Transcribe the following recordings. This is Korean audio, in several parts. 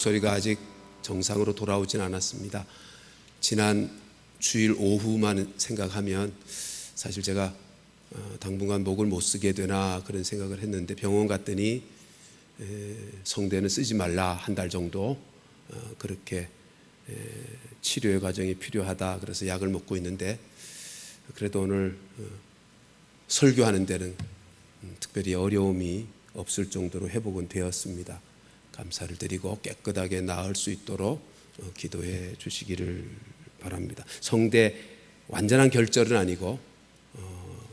소리가 아직 정상으로 돌아오진 않았습니다. 지난 주일 오후만 생각하면 사실 제가 당분간 목을 못 쓰게 되나 그런 생각을 했는데, 병원 갔더니 성대는 쓰지 말라, 한 달 정도 그렇게 치료의 과정이 필요하다 그래서 약을 먹고 있는데, 그래도 오늘 설교하는 데는 특별히 어려움이 없을 정도로 회복은 되었습니다. 감사를 드리고 깨끗하게 나을 수 있도록 기도해 주시기를 바랍니다. 성대 완전한 결절은 아니고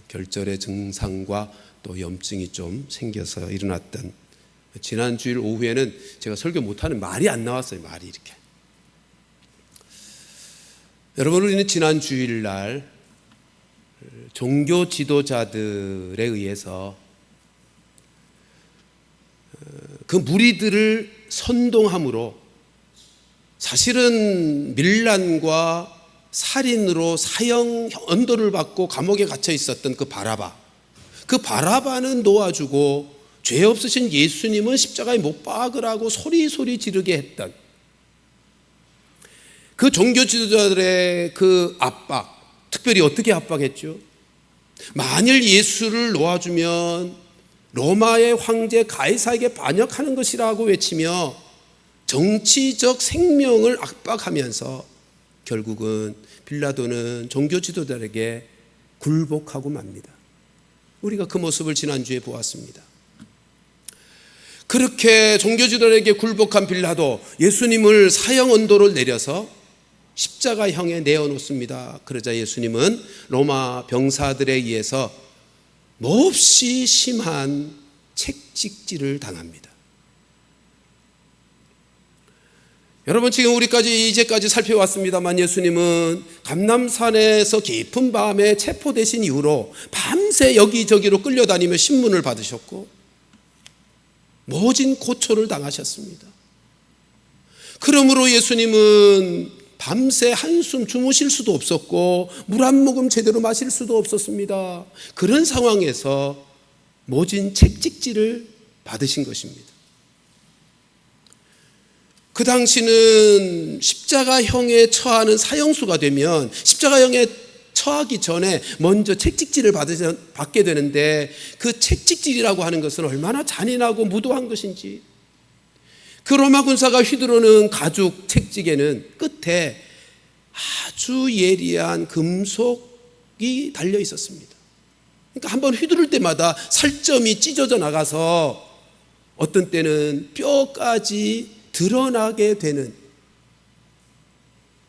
결절의 증상과 또 염증이 좀 생겨서 일어났던, 지난 주일 오후에는 제가 설교 못하는 말이 안 나왔어요. 말이 이렇게. 여러분, 우리는 지난 주일날 종교 지도자들에 의해서 그 무리들을 선동함으로 사실은 밀란과 살인으로 사형 언도를 받고 감옥에 갇혀 있었던 그 바라바는 놓아주고 죄 없으신 예수님은 십자가에 못 박으라고 소리 지르게 했던 그 종교 지도자들의 그 압박, 특별히 어떻게 압박했죠? 만일 예수를 놓아주면 로마의 황제 가이사에게 반역하는 것이라고 외치며 정치적 생명을 압박하면서 결국은 빌라도는 종교 지도자에게 굴복하고 맙니다. 우리가 그 모습을 지난주에 보았습니다. 그렇게 종교 지도자에게 굴복한 빌라도 예수님을 사형 언도를 내려서 십자가형에 내어놓습니다. 그러자 예수님은 로마 병사들에 의해서 몹시 심한 책찍질을 당합니다. 여러분, 지금 우리까지 이제까지 살펴왔습니다만 예수님은 감람산에서 깊은 밤에 체포되신 이후로 밤새 여기저기로 끌려다니며 신문을 받으셨고 모진 고초를 당하셨습니다. 그러므로 예수님은 밤새 한숨 주무실 수도 없었고 물 한 모금 제대로 마실 수도 없었습니다. 그런 상황에서 모진 책찍질을 받으신 것입니다. 그 당시는 십자가형에 처하는 사형수가 되면 십자가형에 처하기 전에 먼저 책찍질을 받게 되는데, 그 책찍질이라고 하는 것은 얼마나 잔인하고 무도한 것인지, 그 로마 군사가 휘두르는 가죽 책찍에는 끝에 아주 예리한 금속이 달려 있었습니다. 그러니까 한번 휘두를 때마다 살점이 찢어져 나가서 어떤 때는 뼈까지 드러나게 되는,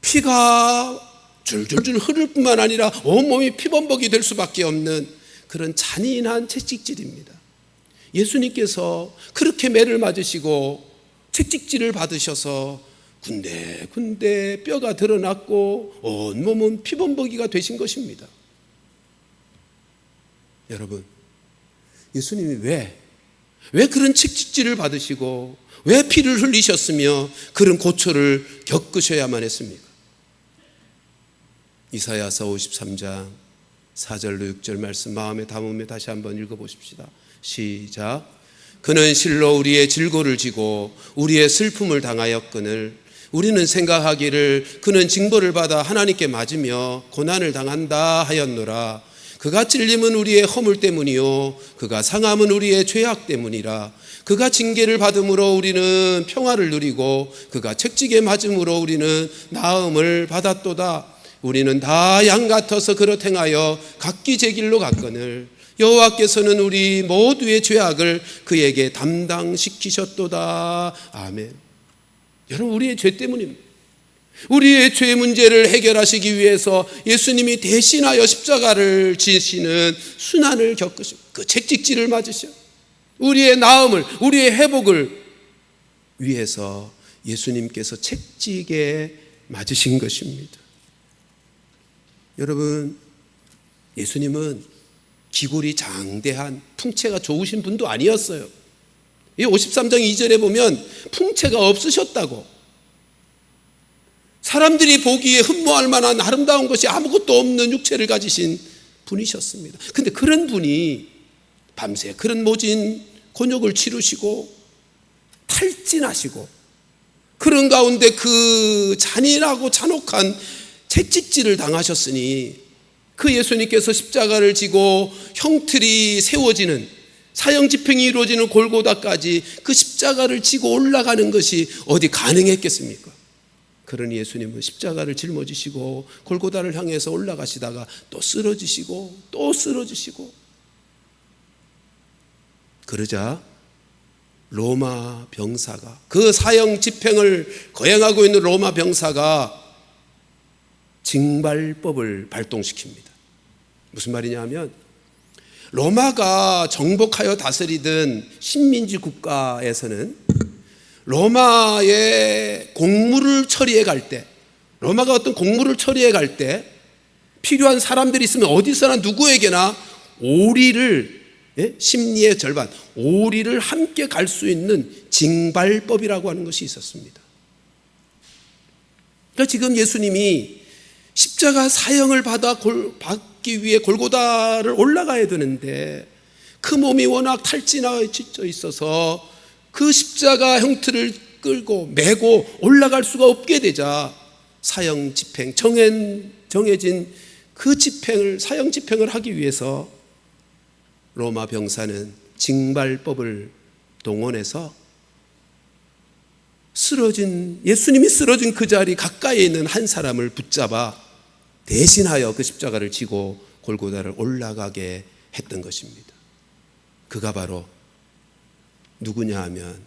피가 줄줄줄 흐를 뿐만 아니라 온몸이 피범벅이 될 수밖에 없는 그런 잔인한 채찍질입니다. 예수님께서 그렇게 매를 맞으시고 채찍질을 받으셔서 군데 뼈가 드러났고 온몸은 피범벅이가 되신 것입니다. 여러분, 예수님이 왜 그런 채찍질을 받으시고 왜 피를 흘리셨으며 그런 고초를 겪으셔야만 했습니까? 이사야서 53장 4절로 6절 말씀 마음에 담으며 다시 한번 읽어보십시다. 시작. 그는 실로 우리의 질고를 지고 우리의 슬픔을 당하였거늘 우리는 생각하기를 그는 징벌을 받아 하나님께 맞으며 고난을 당한다 하였노라. 그가 찔림은 우리의 허물 때문이요 그가 상함은 우리의 죄악 때문이라. 그가 징계를 받음으로 우리는 평화를 누리고 그가 채찍에 맞음으로 우리는 나음을 받았도다. 우리는 다 양 같아서 그릇 행하여 각기 제 길로 갔거늘 여호와께서는 우리 모두의 죄악을 그에게 담당시키셨도다. 아멘. 여러분, 우리의 죄 때문입니다. 우리의 죄 문제를 해결하시기 위해서 예수님이 대신하여 십자가를 지시는 순환을 겪으시고 그 채찍질을 맞으셔 우리의 나음을, 우리의 회복을 위해서 예수님께서 채찍에 맞으신 것입니다. 여러분, 예수님은 기골이 장대한 풍채가 좋으신 분도 아니었어요. 이 53장 2절에 보면 풍채가 없으셨다고, 사람들이 보기에 흠모할 만한 아름다운 것이 아무것도 없는 육체를 가지신 분이셨습니다. 그런데 그런 분이 밤새 그런 모진 곤욕을 치르시고 탈진하시고 그런 가운데 그 잔인하고 잔혹한 채찍질을 당하셨으니 그 예수님께서 십자가를 지고 형틀이 세워지는, 사형 집행이 이루어지는 골고다까지 그 십자가를 지고 올라가는 것이 어디 가능했겠습니까? 그러니 예수님은 십자가를 짊어지시고 골고다를 향해서 올라가시다가 또 쓰러지시고 또 쓰러지시고, 그러자 로마 병사가, 그 사형 집행을 거행하고 있는 로마 병사가 징발법을 발동시킵니다. 무슨 말이냐 하면, 로마가 정복하여 다스리던 식민지 국가에서는 로마의 공무를 처리해 갈 때, 로마가 어떤 공무를 처리해 갈 때 필요한 사람들이 있으면 어디서나 누구에게나 오리를, 심리의 절반, 오리를 함께 갈 수 있는 징발법이라고 하는 것이 있었습니다. 그러니까 지금 예수님이 십자가 사형을 받기 위해 골고다를 올라가야 되는데 그 몸이 워낙 탈진하여 지쳐 있어서 그 십자가 형틀을 끌고 메고 올라갈 수가 없게 되자 사형 집행, 정해진 그 집행을, 사형 집행을 하기 위해서 로마 병사는 징발법을 동원해서 예수님이 쓰러진 그 자리 가까이에 있는 한 사람을 붙잡아 대신하여 그 십자가를 지고 골고다를 올라가게 했던 것입니다. 그가 바로 누구냐 하면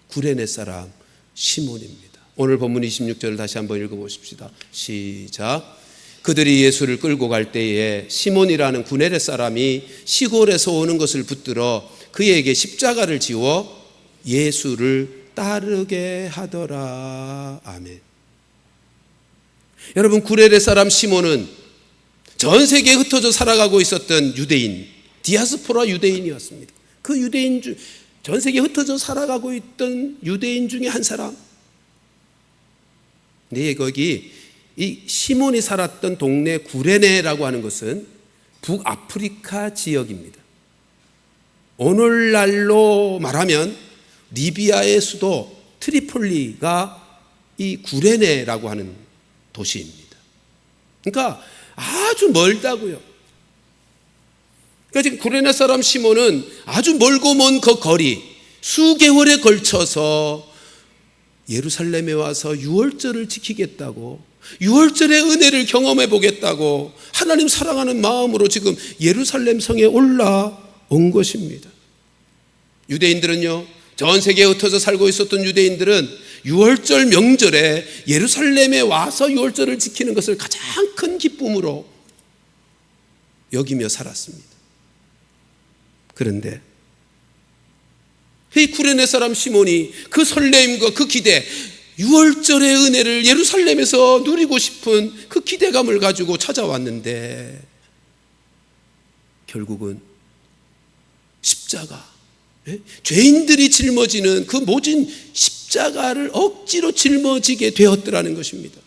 구레네 사람 시몬입니다. 오늘 본문 26절을 다시 한번 읽어보십시다. 시작. 그들이 예수를 끌고 갈 때에 시몬이라는 구레네 사람이 시골에서 오는 것을 붙들어 그에게 십자가를 지워 예수를 따르게 하더라. 아멘. 여러분, 구레네 사람 시몬은 전 세계에 흩어져 살아가고 있었던 유대인, 디아스포라 유대인이었습니다. 그 유대인 중, 전 세계에 흩어져 살아가고 있던 유대인 중에 한 사람. 네, 거기 이 시몬이 살았던 동네 구레네라고 하는 것은 북아프리카 지역입니다. 오늘날로 말하면 리비아의 수도 트리폴리가 이 구레네라고 하는 도시입니다. 그러니까 아주 멀다고요. 그러니까 지금 구레네 사람 시몬은 아주 멀고 먼 그 거리, 수개월에 걸쳐서 예루살렘에 와서 유월절을 지키겠다고, 유월절의 은혜를 경험해 보겠다고 하나님 사랑하는 마음으로 지금 예루살렘 성에 올라온 것입니다. 유대인들은요, 전 세계에 흩어져 살고 있었던 유대인들은 유월절 명절에 예루살렘에 와서 유월절을 지키는 것을 가장 큰 기쁨으로 여기며 살았습니다. 그런데 이 구레네 사람 시몬이 그 설레임과 그 기대, 유월절의 은혜를 예루살렘에서 누리고 싶은 그 기대감을 가지고 찾아왔는데 결국은 십자가, 죄인들이 짊어지는 그 모진 십자가를 억지로 짊어지게 되었더라는 것입니다.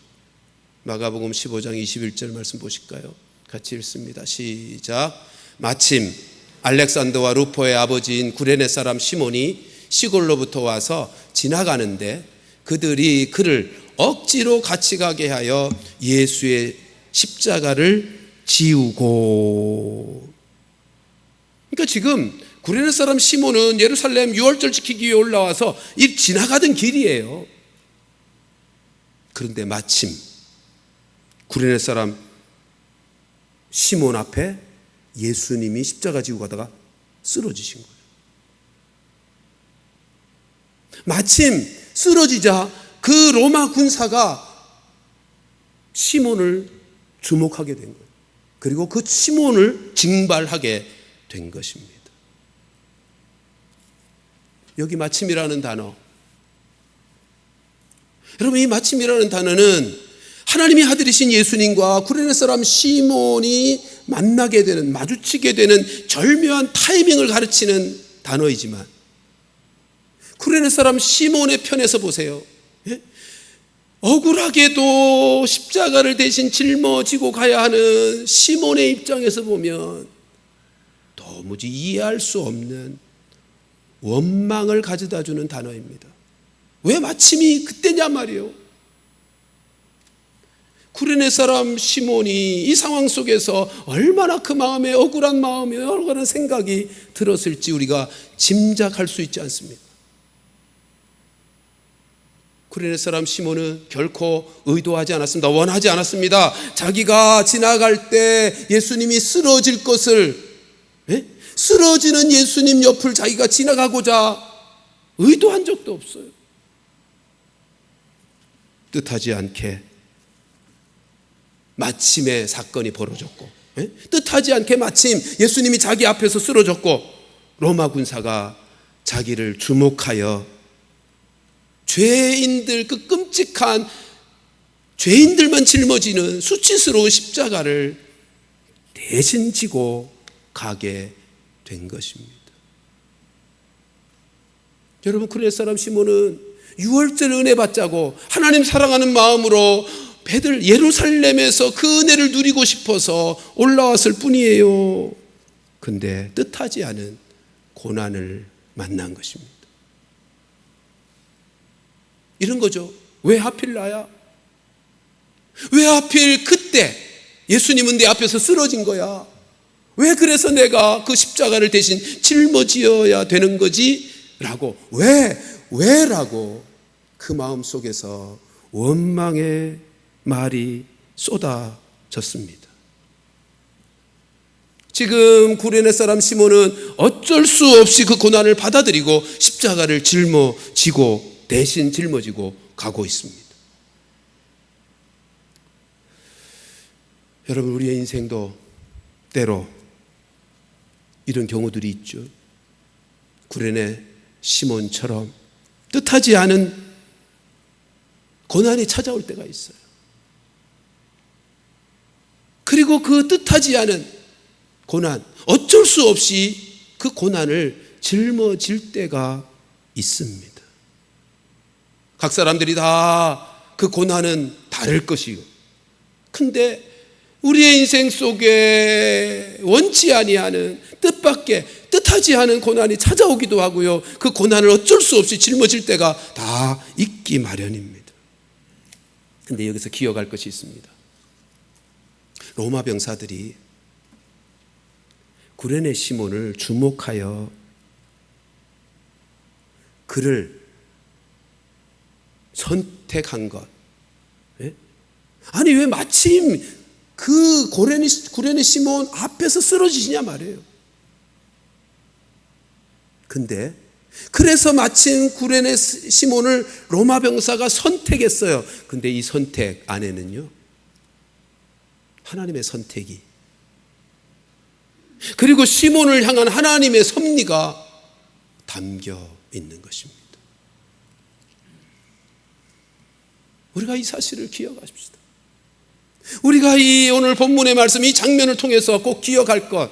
마가복음 15장 21절 말씀 보실까요? 같이 읽습니다. 시작. 마침 알렉산더와 루포의 아버지인 구레네 사람 시몬이 시골로부터 와서 지나가는데 그들이 그를 억지로 같이 가게 하여 예수의 십자가를 지우고. 그러니까 지금 구레네 사람 시몬은 예루살렘 유월절 지키기 위해 올라와서 이 지나가던 길이에요. 그런데 마침 구레네 사람 시몬 앞에 예수님이 십자가 지고 가다가 쓰러지신 거예요. 마침 쓰러지자 그 로마 군사가 시몬을 주목하게 된 거예요. 그리고 그 시몬을 징발하게 된 것입니다. 여기 마침이라는 단어, 여러분, 이 마침이라는 단어는 하나님의 아들이신 예수님과 구레네 사람 시몬이 만나게 되는, 마주치게 되는 절묘한 타이밍을 가르치는 단어이지만 구레네 사람 시몬의 편에서 보세요. 억울하게도 십자가를 대신 짊어지고 가야 하는 시몬의 입장에서 보면 도무지 이해할 수 없는 원망을 가져다 주는 단어입니다. 왜 마침이 그때냐 말이에요. 구레네 사람 시몬이 이 상황 속에서 얼마나 그 마음에 억울한 마음에 억울한 생각이 들었을지 우리가 짐작할 수 있지 않습니까? 구레네 사람 시몬은 결코 의도하지 않았습니다. 원하지 않았습니다. 자기가 지나갈 때 예수님이 쓰러질 것을, 쓰러지는 예수님 옆을 자기가 지나가고자 의도한 적도 없어요. 뜻하지 않게 마침에 사건이 벌어졌고, 뜻하지 않게 마침 예수님이 자기 앞에서 쓰러졌고, 로마 군사가 자기를 주목하여 죄인들, 그 끔찍한 죄인들만 짊어지는 수치스러운 십자가를 대신 지고 가게 된 것입니다. 여러분, 구레네 사람 시몬은 유월절 은혜 받자고 하나님 사랑하는 마음으로 배들 예루살렘에서 그 은혜를 누리고 싶어서 올라왔을 뿐이에요. 근데 뜻하지 않은 고난을 만난 것입니다. 이런 거죠. 왜 하필 나야? 왜 하필 그때 예수님은 내 앞에서 쓰러진 거야? 왜 그래서 내가 그 십자가를 대신 짊어지어야 되는 거지? 라고, 왜라고 그 마음 속에서 원망의 말이 쏟아졌습니다. 지금 구레네 사람 시몬은 어쩔 수 없이 그 고난을 받아들이고 십자가를 대신 짊어지고 가고 있습니다. 여러분, 우리의 인생도 때로 이런 경우들이 있죠. 구레네 시몬처럼 뜻하지 않은 고난이 찾아올 때가 있어요. 그리고 그 뜻하지 않은 고난, 어쩔 수 없이 그 고난을 짊어질 때가 있습니다. 각 사람들이 다 그 고난은 다를 것이요. 근데 우리의 인생 속에 원치 아니하는 뜻하지 않은 고난이 찾아오기도 하고요. 그 고난을 어쩔 수 없이 짊어질 때가 다 있기 마련입니다. 근데 여기서 기억할 것이 있습니다. 로마 병사들이 구레네 시몬을 주목하여 그를 선택한 것. 아니, 왜 마침 그 구레네 시몬 앞에서 쓰러지시냐 말이에요. 근데 그래서 마침 구레네 시몬을 로마 병사가 선택했어요. 근데 이 선택 안에는요, 하나님의 선택이, 그리고 시몬을 향한 하나님의 섭리가 담겨 있는 것입니다. 우리가 이 사실을 기억하십시다. 우리가 이 오늘 본문의 말씀, 이 장면을 통해서 꼭 기억할 것,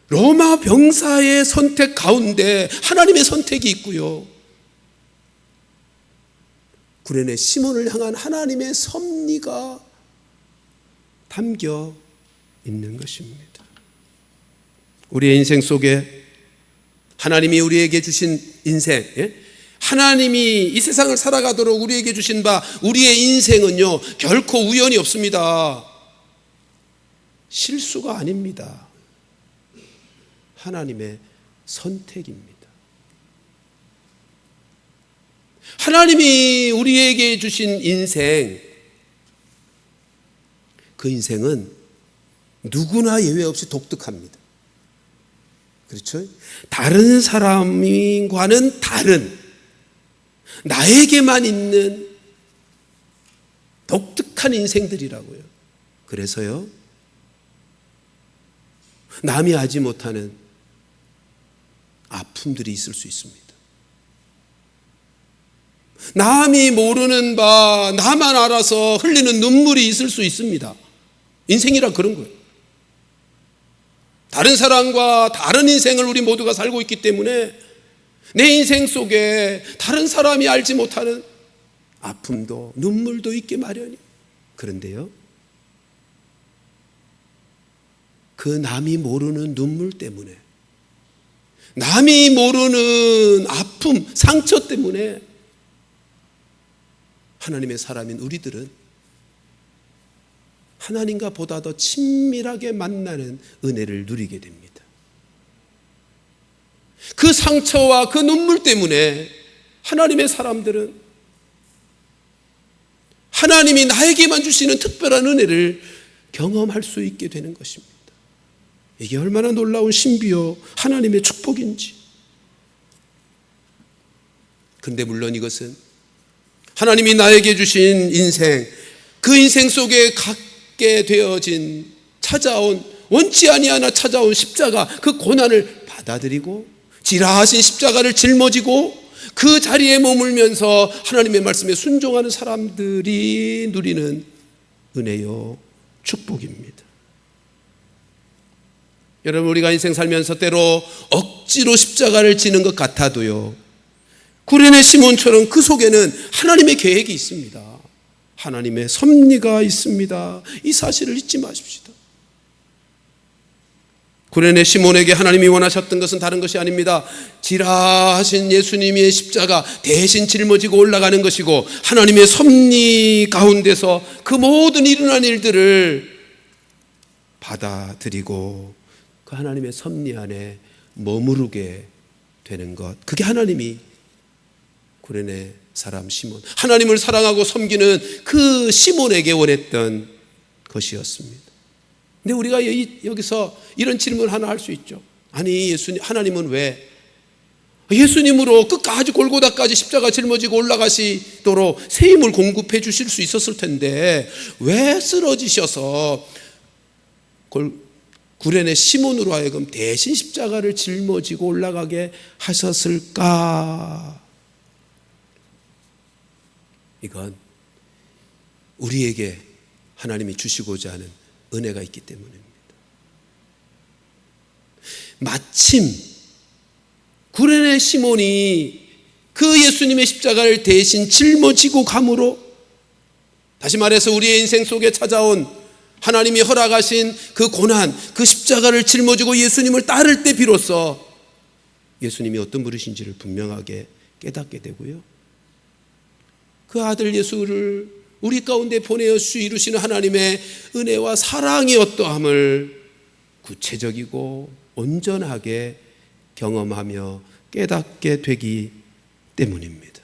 로마 병사의 선택 가운데 하나님의 선택이 있고요, 구레네 시몬을 향한 하나님의 섭리가 담겨 있는 것입니다. 우리의 인생 속에 하나님이 우리에게 주신 인생, 하나님이 이 세상을 살아가도록 우리에게 주신 바, 우리의 인생은요, 결코 우연이 없습니다. 실수가 아닙니다. 하나님의 선택입니다. 하나님이 우리에게 주신 인생, 그 인생은 누구나 예외 없이 독특합니다. 그렇죠? 다른 사람과는 다른, 나에게만 있는 독특한 인생들이라고요. 그래서요, 남이 알지 못하는 아픔들이 있을 수 있습니다. 남이 모르는 바, 나만 알아서 흘리는 눈물이 있을 수 있습니다. 인생이란 그런 거예요. 다른 사람과 다른 인생을 우리 모두가 살고 있기 때문에 내 인생 속에 다른 사람이 알지 못하는 아픔도 눈물도 있기 마련이에요. 그런데요, 그 남이 모르는 눈물 때문에 남이 모르는 아픔, 상처 때문에 하나님의 사람인 우리들은 하나님과 보다 더 친밀하게 만나는 은혜를 누리게 됩니다. 그 상처와 그 눈물 때문에 하나님의 사람들은 하나님이 나에게만 주시는 특별한 은혜를 경험할 수 있게 되는 것입니다. 이게 얼마나 놀라운 신비요 하나님의 축복인지. 그런데 물론 이것은 하나님이 나에게 주신 인생, 그 인생 속에 갖게 되어진 찾아온, 원치 아니하나 찾아온 십자가, 그 고난을 받아들이고 지라하신 십자가를 짊어지고 그 자리에 머물면서 하나님의 말씀에 순종하는 사람들이 누리는 은혜요 축복입니다. 여러분, 우리가 인생 살면서 때로 억지로 십자가를 지는 것 같아도요, 구레네 시몬처럼 그 속에는 하나님의 계획이 있습니다. 하나님의 섭리가 있습니다. 이 사실을 잊지 마십시다. 구레네 시몬에게 하나님이 원하셨던 것은 다른 것이 아닙니다. 지라하신 예수님의 십자가 대신 짊어지고 올라가는 것이고, 하나님의 섭리 가운데서 그 모든 일어난 일들을 받아들이고 그 하나님의 섭리 안에 머무르게 되는 것, 그게 하나님이 구레네 사람 시몬, 하나님을 사랑하고 섬기는 그 시몬에게 원했던 것이었습니다. 근데 우리가 여기서 이런 질문을 하나 할 수 있죠. 아니, 하나님은 왜 예수님으로 끝까지 골고다까지 십자가 짊어지고 올라가시도록 새 힘을 공급해 주실 수 있었을 텐데 왜 쓰러지셔서 구레네 시몬으로 하여금 대신 십자가를 짊어지고 올라가게 하셨을까? 이건 우리에게 하나님이 주시고자 하는 은혜가 있기 때문입니다. 마침 구레네 시몬이 그 예수님의 십자가를 대신 짊어지고 감으로, 다시 말해서 우리의 인생 속에 찾아온 하나님이 허락하신 그 고난, 그 십자가를 짊어지고 예수님을 따를 때 비로소 예수님이 어떤 분이신지를 분명하게 깨닫게 되고요, 그 아들 예수를 우리 가운데 보내어 주 이루시는 하나님의 은혜와 사랑이 어떠함을 구체적이고 온전하게 경험하며 깨닫게 되기 때문입니다.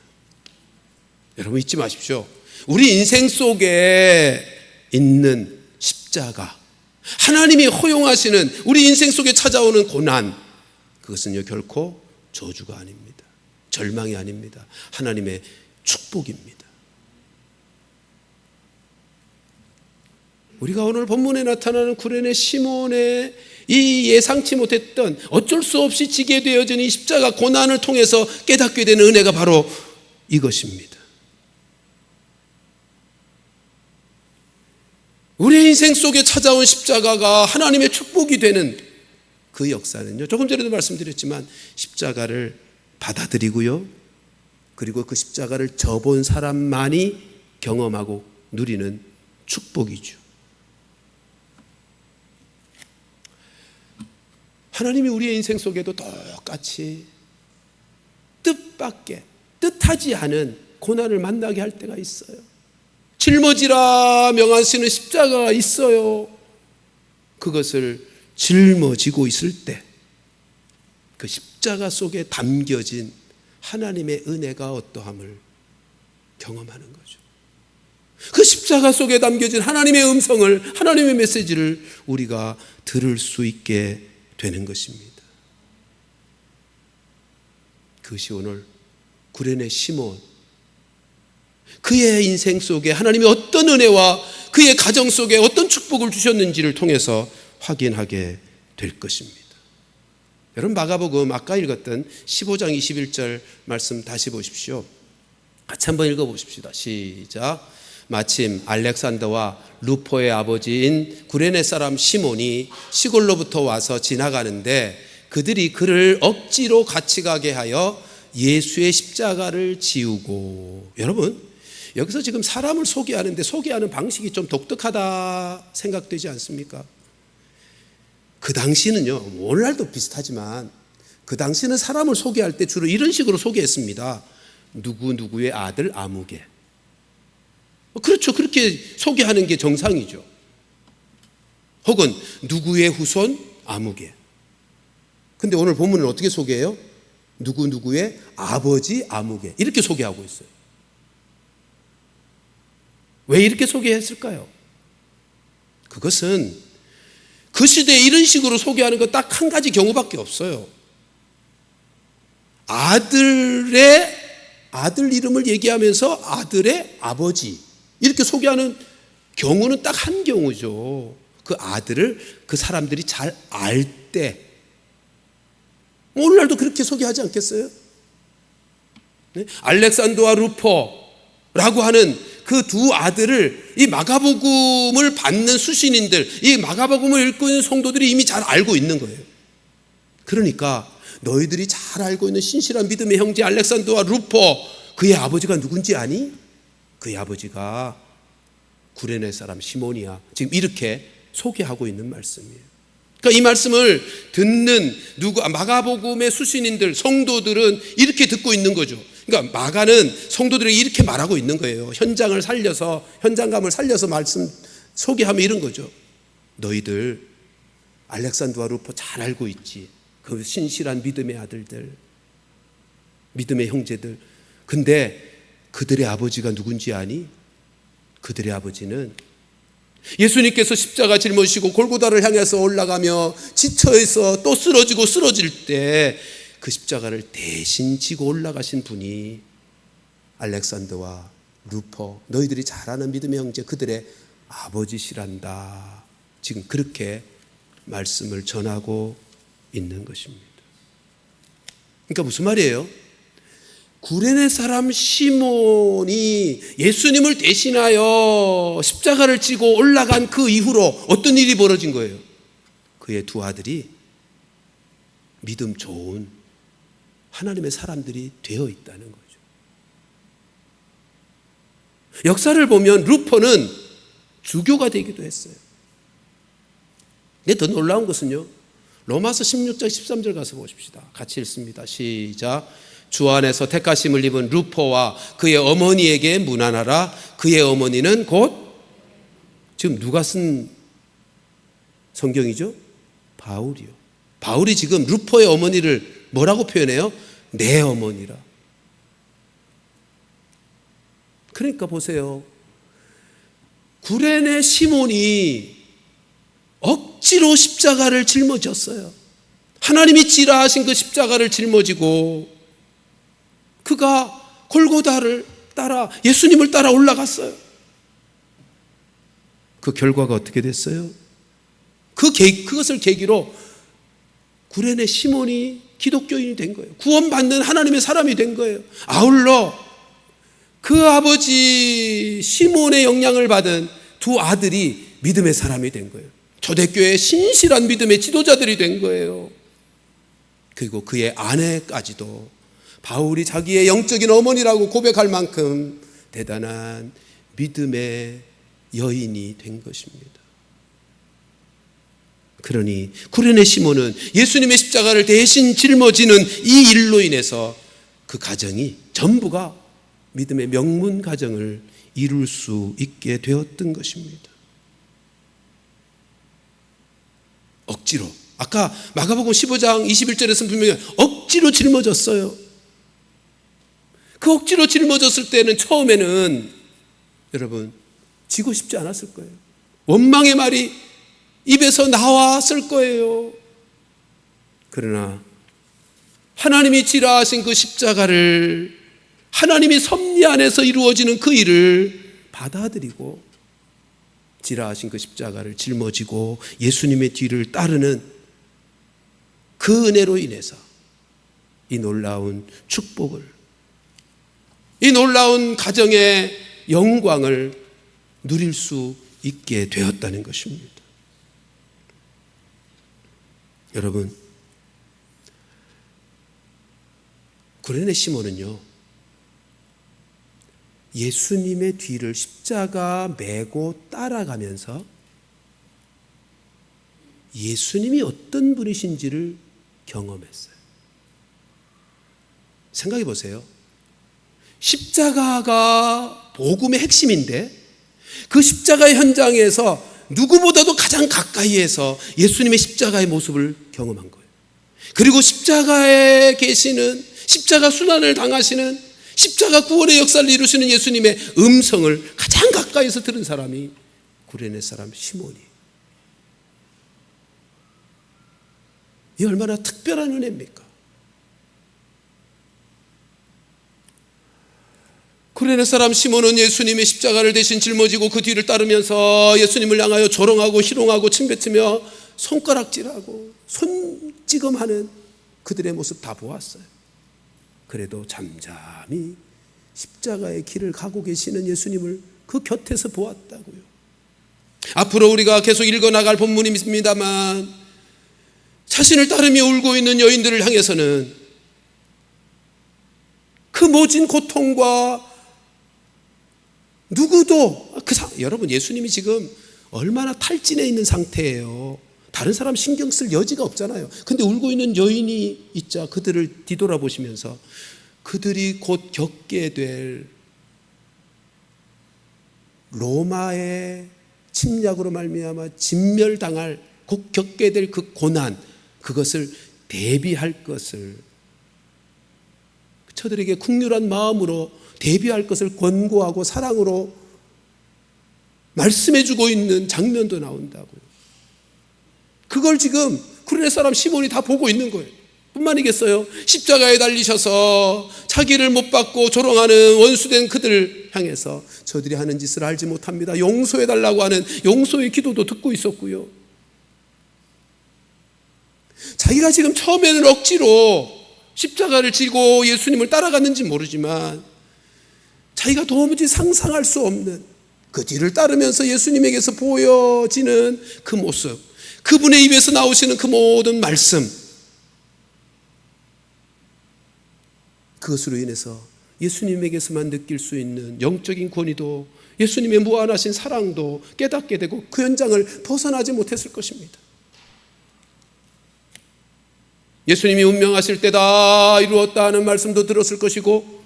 여러분, 잊지 마십시오. 우리 인생 속에 있는 십자가, 하나님이 허용하시는 우리 인생 속에 찾아오는 고난, 그것은요 결코 저주가 아닙니다. 절망이 아닙니다. 하나님의 축복입니다. 우리가 오늘 본문에 나타나는 구레네 시몬의 이 예상치 못했던, 어쩔 수 없이 지게 되어진 이 십자가 고난을 통해서 깨닫게 되는 은혜가 바로 이것입니다. 우리의 인생 속에 찾아온 십자가가 하나님의 축복이 되는 그 역사는요, 조금 전에도 말씀드렸지만 십자가를 받아들이고요, 그리고 그 십자가를 져본 사람만이 경험하고 누리는 축복이죠. 하나님이 우리의 인생 속에도 똑같이 뜻밖의, 뜻하지 않은 고난을 만나게 할 때가 있어요. 짊어지라 명하시는 십자가가 있어요. 그것을 짊어지고 있을 때 그 십자가 속에 담겨진 하나님의 은혜가 어떠함을 경험하는 거죠. 그 십자가 속에 담겨진 하나님의 음성을, 하나님의 메시지를 우리가 들을 수 있게 되는 것입니다. 그것이 오늘 구레네 시몬, 그의 인생 속에 하나님이 어떤 은혜와 그의 가정 속에 어떤 축복을 주셨는지를 통해서 확인하게 될 것입니다. 여러분, 마가복음 아까 읽었던 15장 21절 말씀 다시 보십시오. 같이 한번 읽어보십시다. 시작. 마침 알렉산더와 루포의 아버지인 구레네 사람 시몬이 시골로부터 와서 지나가는데 그들이 그를 억지로 같이 가게 하여 예수의 십자가를 지우고. 여러분, 여기서 지금 사람을 소개하는데 소개하는 방식이 좀 독특하다 생각되지 않습니까? 그 당시는요, 오늘날도 비슷하지만 그 당시는 사람을 소개할 때 주로 이런 식으로 소개했습니다. 누구누구의 아들 아무개. 그렇죠. 그렇게 소개하는 게 정상이죠. 혹은 누구의 후손 아무개. 근데 오늘 본문은 어떻게 소개해요? 누구누구의 아버지 아무개. 이렇게 소개하고 있어요. 왜 이렇게 소개했을까요? 그것은 그 시대에 이런 식으로 소개하는 거 딱 한 가지 경우밖에 없어요. 아들 이름을 얘기하면서 아들의 아버지 이렇게 소개하는 경우는 딱 한 경우죠. 그 아들을 그 사람들이 잘 알 때. 오늘날도 그렇게 소개하지 않겠어요? 네? 알렉산더와 루포라고 하는 그 두 아들을 이 마가복음을 받는 수신인들, 이 마가복음을 읽고 있는 성도들이 이미 잘 알고 있는 거예요. 그러니까 너희들이 잘 알고 있는 신실한 믿음의 형제 알렉산더와 루포, 그의 아버지가 누군지 아니? 그의 아버지가 구레네 사람 시몬이야. 지금 이렇게 소개하고 있는 말씀이에요. 그러니까 이 말씀을 듣는 마가복음의 수신인들, 성도들은 이렇게 듣고 있는 거죠. 그러니까 마가는 성도들에게 이렇게 말하고 있는 거예요. 현장감을 살려서 말씀 소개하면 이런 거죠. 너희들 알렉산더와 루포 잘 알고 있지. 그 신실한 믿음의 아들들, 믿음의 형제들. 근데 그들의 아버지가 누군지 아니? 그들의 아버지는 예수님께서 십자가 짊어지시고 골고다를 향해서 올라가며 지쳐있어 또 쓰러질 때 그 십자가를 대신 지고 올라가신 분이 알렉산더와 루포, 너희들이 잘 아는 믿음의 형제, 그들의 아버지시란다. 지금 그렇게 말씀을 전하고 있는 것입니다. 그러니까 무슨 말이에요? 구레네 사람 시몬이 예수님을 대신하여 십자가를 지고 올라간 그 이후로 어떤 일이 벌어진 거예요? 그의 두 아들이 믿음 좋은 하나님의 사람들이 되어 있다는 거죠. 역사를 보면 루포는 주교가 되기도 했어요. 근데 더 놀라운 것은요, 로마서 16장 13절 가서 보십시다. 같이 읽습니다. 시작. 주 안에서 택하심을 입은 루포와 그의 어머니에게 문안하라. 그의 어머니는 곧, 지금 누가 쓴 성경이죠? 바울이요. 바울이 지금 루포의 어머니를 뭐라고 표현해요? 내 어머니라. 그러니까 보세요. 구레네 시몬이 억지로 십자가를 짊어졌어요. 하나님이 지라하신 그 십자가를 짊어지고 그가 골고다를 따라 예수님을 따라 올라갔어요. 그 결과가 어떻게 됐어요? 그것을 계기로 구레네 시몬이 기독교인이 된 거예요. 구원받는 하나님의 사람이 된 거예요. 아울러 그 아버지 시몬의 영향을 받은 두 아들이 믿음의 사람이 된 거예요. 초대교회의 신실한 믿음의 지도자들이 된 거예요. 그리고 그의 아내까지도 바울이 자기의 영적인 어머니라고 고백할 만큼 대단한 믿음의 여인이 된 것입니다. 그러니 구레네 시몬은 예수님의 십자가를 대신 짊어지는 이 일로 인해서 그 가정이 전부가 믿음의 명문 가정을 이룰 수 있게 되었던 것입니다. 억지로, 아까 마가복음 15장 21절에서는 분명히 억지로 짊어졌어요. 그 억지로 짊어졌을 때는 처음에는 여러분 지고 싶지 않았을 거예요. 원망의 말이 입에서 나왔을 거예요. 그러나 하나님이 지라하신 그 십자가를, 하나님이 섭리 안에서 이루어지는 그 일을 받아들이고 지라하신 그 십자가를 짊어지고 예수님의 뒤를 따르는 그 은혜로 인해서 이 놀라운 축복을, 이 놀라운 가정의 영광을 누릴 수 있게 되었다는 것입니다. 여러분, 구레네 시몬은요, 예수님의 뒤를 십자가 메고 따라가면서 예수님이 어떤 분이신지를 경험했어요. 생각해 보세요. 십자가가 복음의 핵심인데 그 십자가의 현장에서 누구보다도 가장 가까이에서 예수님의 십자가의 모습을 경험한 거예요. 그리고 십자가에 계시는, 십자가 순환을 당하시는, 십자가 구원의 역사를 이루시는 예수님의 음성을 가장 가까이서 들은 사람이 구레네 사람 시몬이에요. 이 얼마나 특별한 은혜입니까? 구레네 사람 시몬은 예수님의 십자가를 대신 짊어지고 그 뒤를 따르면서 예수님을 향하여 조롱하고 희롱하고 침뱉으며 손가락질하고 손찌검하는 그들의 모습 다 보았어요. 그래도 잠잠히 십자가의 길을 가고 계시는 예수님을 그 곁에서 보았다고요. 앞으로 우리가 계속 읽어나갈 본문입니다만 자신을 따르며 울고 있는 여인들을 향해서는 그 모진 고통과 누구도 여러분, 예수님이 지금 얼마나 탈진해 있는 상태예요. 다른 사람 신경 쓸 여지가 없잖아요. 근데 울고 있는 여인이 있자 그들을 뒤돌아보시면서 그들이 곧 겪게 될 로마의 침략으로 말미암아 진멸당할, 곧 겪게 될 그 고난, 그것을 대비할 것을, 저들에게 긍휼한 마음으로 대비할 것을 권고하고 사랑으로 말씀해주고 있는 장면도 나온다고요. 그걸 지금 구레네 사람 시몬이 다 보고 있는 거예요. 뿐만이겠어요? 십자가에 달리셔서 자기를 못 받고 조롱하는 원수된 그들을 향해서 저들이 하는 짓을 알지 못합니다, 용서해달라고 하는 용서의 기도도 듣고 있었고요. 자기가 지금 처음에는 억지로 십자가를 지고 예수님을 따라갔는지 모르지만 자기가 도무지 상상할 수 없는 그 뒤를 따르면서 예수님에게서 보여지는 그 모습, 그분의 입에서 나오시는 그 모든 말씀, 그것으로 인해서 예수님에게서만 느낄 수 있는 영적인 권위도, 예수님의 무한하신 사랑도 깨닫게 되고 그 현장을 벗어나지 못했을 것입니다. 예수님이 운명하실 때다 이루었다 하는 말씀도 들었을 것이고,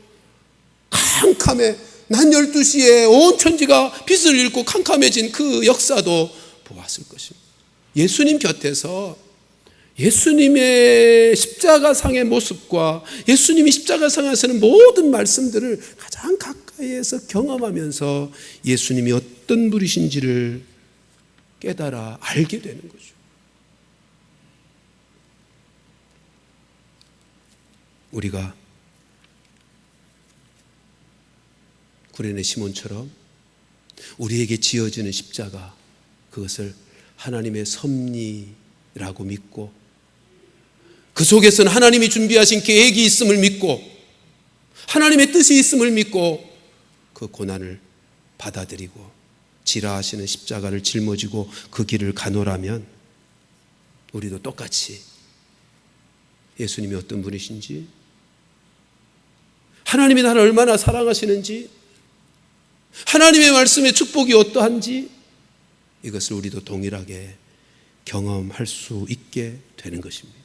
캄캄해, 낮 12시에 온 천지가 빛을 잃고 캄캄해진 그 역사도 보았을 것입니다. 예수님 곁에서 예수님의 십자가상의 모습과 예수님이 십자가상에 하시는 모든 말씀들을 가장 가까이에서 경험하면서 예수님이 어떤 분이신지를 깨달아 알게 되는 거죠. 우리가 구레네 시몬처럼 우리에게 지어지는 십자가, 그것을 하나님의 섭리라고 믿고 그 속에서는 하나님이 준비하신 계획이 있음을 믿고 하나님의 뜻이 있음을 믿고 그 고난을 받아들이고 지라하시는 십자가를 짊어지고 그 길을 가노라면 우리도 똑같이 예수님이 어떤 분이신지, 하나님이 나를 얼마나 사랑하시는지, 하나님의 말씀의 축복이 어떠한지, 이것을 우리도 동일하게 경험할 수 있게 되는 것입니다.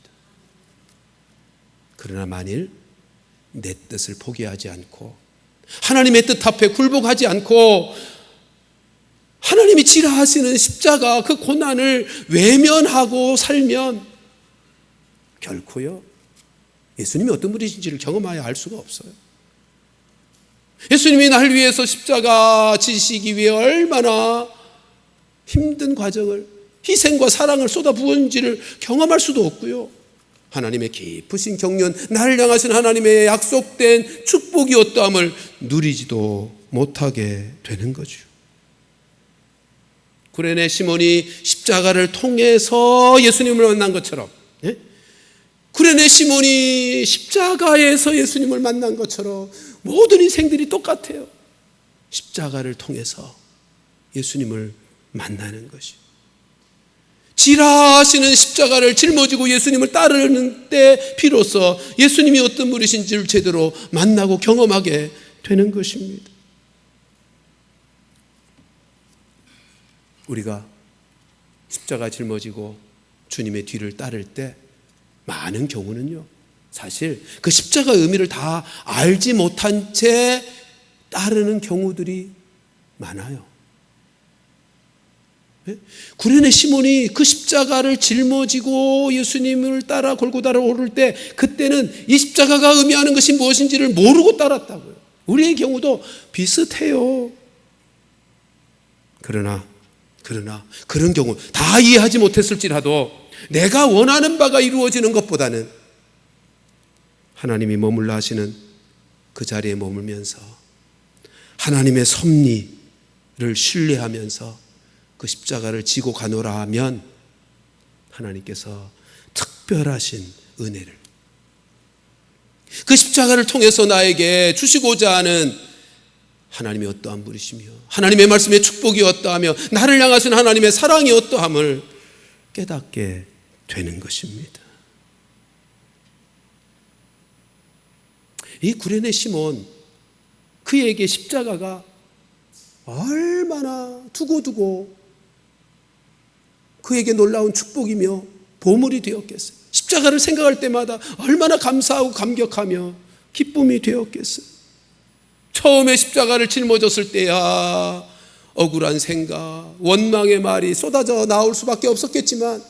그러나 만일 내 뜻을 포기하지 않고 하나님의 뜻 앞에 굴복하지 않고 하나님이 지라하시는 십자가, 그 고난을 외면하고 살면 결코요 예수님이 어떤 분이신지를 경험하여 알 수가 없어요. 예수님이 날 위해서 십자가 지시기 위해 얼마나 힘든 과정을, 희생과 사랑을 쏟아부은지를 경험할 수도 없고요, 하나님의 깊으신 경륜, 나를 향하신 하나님의 약속된 축복이 어떠함을 누리지도 못하게 되는 거죠. 구레네 시몬이 십자가를 통해서 예수님을 만난 것처럼, 구레네 시몬이 십자가에서 예수님을 만난 것처럼 모든 인생들이 똑같아요. 십자가를 통해서 예수님을 만나는 것이, 지라하시는 십자가를 짊어지고 예수님을 따르는 때 비로소 예수님이 어떤 분이신지를 제대로 만나고 경험하게 되는 것입니다. 우리가 십자가 짊어지고 주님의 뒤를 따를 때 많은 경우는요 사실 그 십자가의 의미를 다 알지 못한 채 따르는 경우들이 많아요. 구레네 시몬이 그 십자가를 짊어지고 예수님을 따라 골고다를 오를 때 그때는 이 십자가가 의미하는 것이 무엇인지를 모르고 따랐다고요. 우리의 경우도 비슷해요. 그러나 그런 경우 다 이해하지 못했을지라도 내가 원하는 바가 이루어지는 것보다는 하나님이 머물러 하시는 그 자리에 머물면서 하나님의 섭리를 신뢰하면서 그 십자가를 지고 가노라 하면 하나님께서 특별하신 은혜를, 그 십자가를 통해서 나에게 주시고자 하는 하나님의 어떠한 분이시며 하나님의 말씀의 축복이 어떠하며 나를 향하신 하나님의 사랑이 어떠함을 깨닫게 되는 것입니다. 이 구레네 시몬, 그에게 십자가가 얼마나 두고두고 그에게 놀라운 축복이며 보물이 되었겠어요. 십자가를 생각할 때마다 얼마나 감사하고 감격하며 기쁨이 되었겠어요. 처음에 십자가를 짊어졌을 때야 억울한 생각, 원망의 말이 쏟아져 나올 수밖에 없었겠지만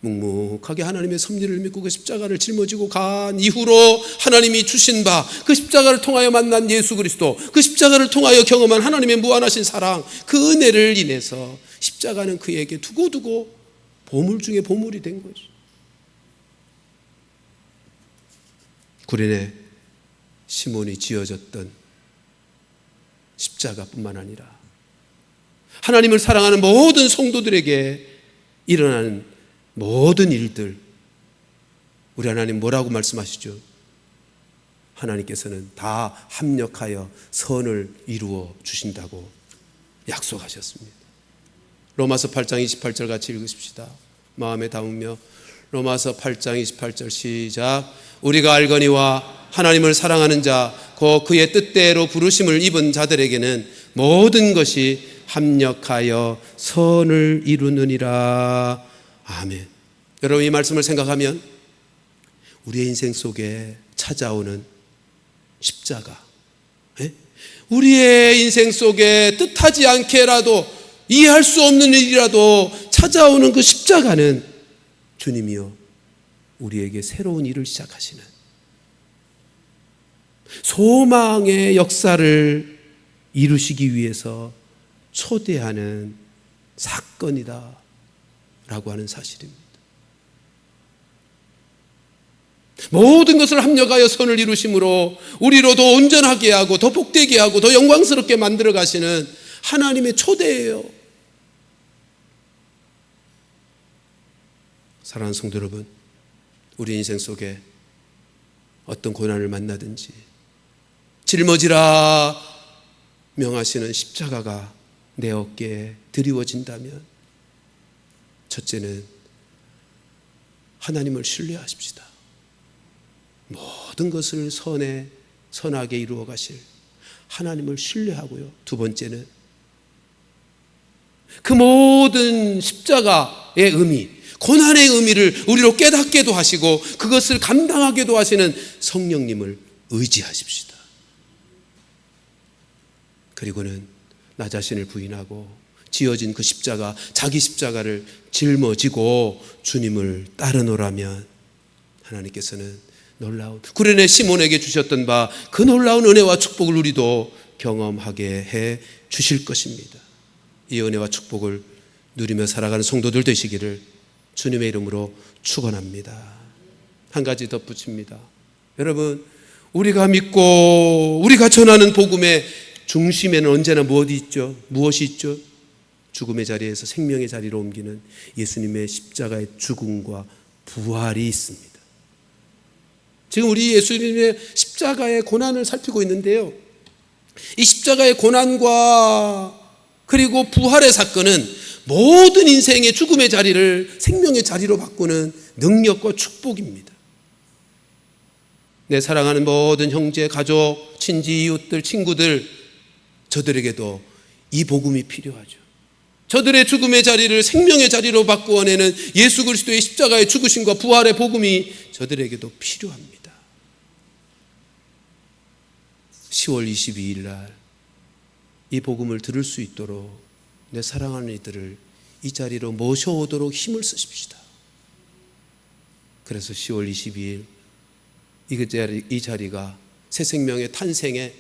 묵묵하게 하나님의 섭리를 믿고 그 십자가를 짊어지고 간 이후로 하나님이 주신 바, 그 십자가를 통하여 만난 예수 그리스도, 그 십자가를 통하여 경험한 하나님의 무한하신 사랑, 그 은혜를 인해서 십자가는 그에게 두고두고 보물 중에 보물이 된 거죠. 구레네 시몬이 지어졌던 십자가뿐만 아니라 하나님을 사랑하는 모든 성도들에게 일어나는 모든 일들, 우리 하나님 뭐라고 말씀하시죠? 하나님께서는 다 합력하여 선을 이루어 주신다고 약속하셨습니다. 로마서 8장 28절 같이 읽으십시다. 마음에 담으며 로마서 8장 28절 시작. 우리가 알거니와 하나님을 사랑하는 자 곧 그의 뜻대로 부르심을 입은 자들에게는 모든 것이 합력하여 선을 이루느니라. 아멘. 여러분, 이 말씀을 생각하면 우리의 인생 속에 찾아오는 십자가, 우리의 인생 속에 뜻하지 않게라도 이해할 수 없는 일이라도 찾아오는 그 십자가는 주님이요 우리에게 새로운 일을 시작하시는 소망의 역사를 이루시기 위해서 초대하는 사건이다 라고 하는 사실입니다. 모든 것을 합력하여 선을 이루심으로 우리로 더 온전하게 하고 더 복되게 하고 더 영광스럽게 만들어 가시는 하나님의 초대예요. 사랑하는 성도 여러분, 우리 인생 속에 어떤 고난을 만나든지 짊어지라 명하시는 십자가가 내 어깨에 드리워진다면 첫째는 하나님을 신뢰하십시다. 모든 것을 선하게 이루어 가실 하나님을 신뢰하고요. 두 번째는 그 모든 십자가의 의미, 고난의 의미를 우리로 깨닫게도 하시고 그것을 감당하게도 하시는 성령님을 의지하십시다. 그리고는 나 자신을 부인하고 지어진 그 십자가, 자기 십자가를 짊어지고 주님을 따르노라면 하나님께서는 놀라운 구레네 시몬에게 주셨던 바 그 놀라운 은혜와 축복을 우리도 경험하게 해 주실 것입니다. 이 은혜와 축복을 누리며 살아가는 성도들 되시기를 주님의 이름으로 축원합니다. 한 가지 덧붙입니다. 여러분, 우리가 믿고 우리가 전하는 복음의 중심에는 언제나 무엇이 있죠? 죽음의 자리에서 생명의 자리로 옮기는 예수님의 십자가의 죽음과 부활이 있습니다. 지금 우리 예수님의 십자가의 고난을 살피고 있는데요, 이 십자가의 고난과 그리고 부활의 사건은 모든 인생의 죽음의 자리를 생명의 자리로 바꾸는 능력과 축복입니다. 내 사랑하는 모든 형제, 가족, 친지, 이웃들, 친구들, 저들에게도 이 복음이 필요하죠. 저들의 죽음의 자리를 생명의 자리로 바꾸어내는 예수 그리스도의 십자가의 죽으심과 부활의 복음이 저들에게도 필요합니다. 10월 22일 날 이 복음을 들을 수 있도록 내 사랑하는 이들을 이 자리로 모셔오도록 힘을 쓰십시다. 그래서 10월 22일 이 자리가 새 생명의 탄생의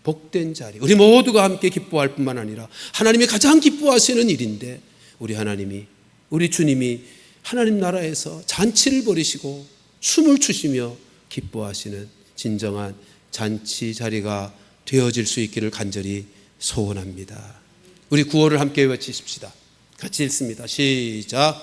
복된 자리, 우리 모두가 함께 기뻐할 뿐만 아니라 하나님이 가장 기뻐하시는 일인데, 우리 하나님이, 우리 주님이 하나님 나라에서 잔치를 벌이시고 춤을 추시며 기뻐하시는 진정한 잔치 자리가 되어질 수 있기를 간절히 소원합니다. 우리 구호를 함께 외치십시다. 같이 읽습니다. 시작.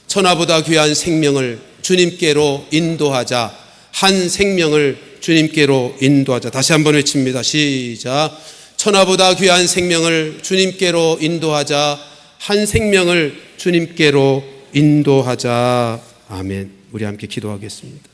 천하보다 귀한 생명을 주님께로 인도하자. 한 생명을 주님께로 인도하자. 다시 한번 외칩니다. 시작. 천하보다 귀한 생명을 주님께로 인도하자. 한 생명을 주님께로 인도하자. 아멘. 우리 함께 기도하겠습니다.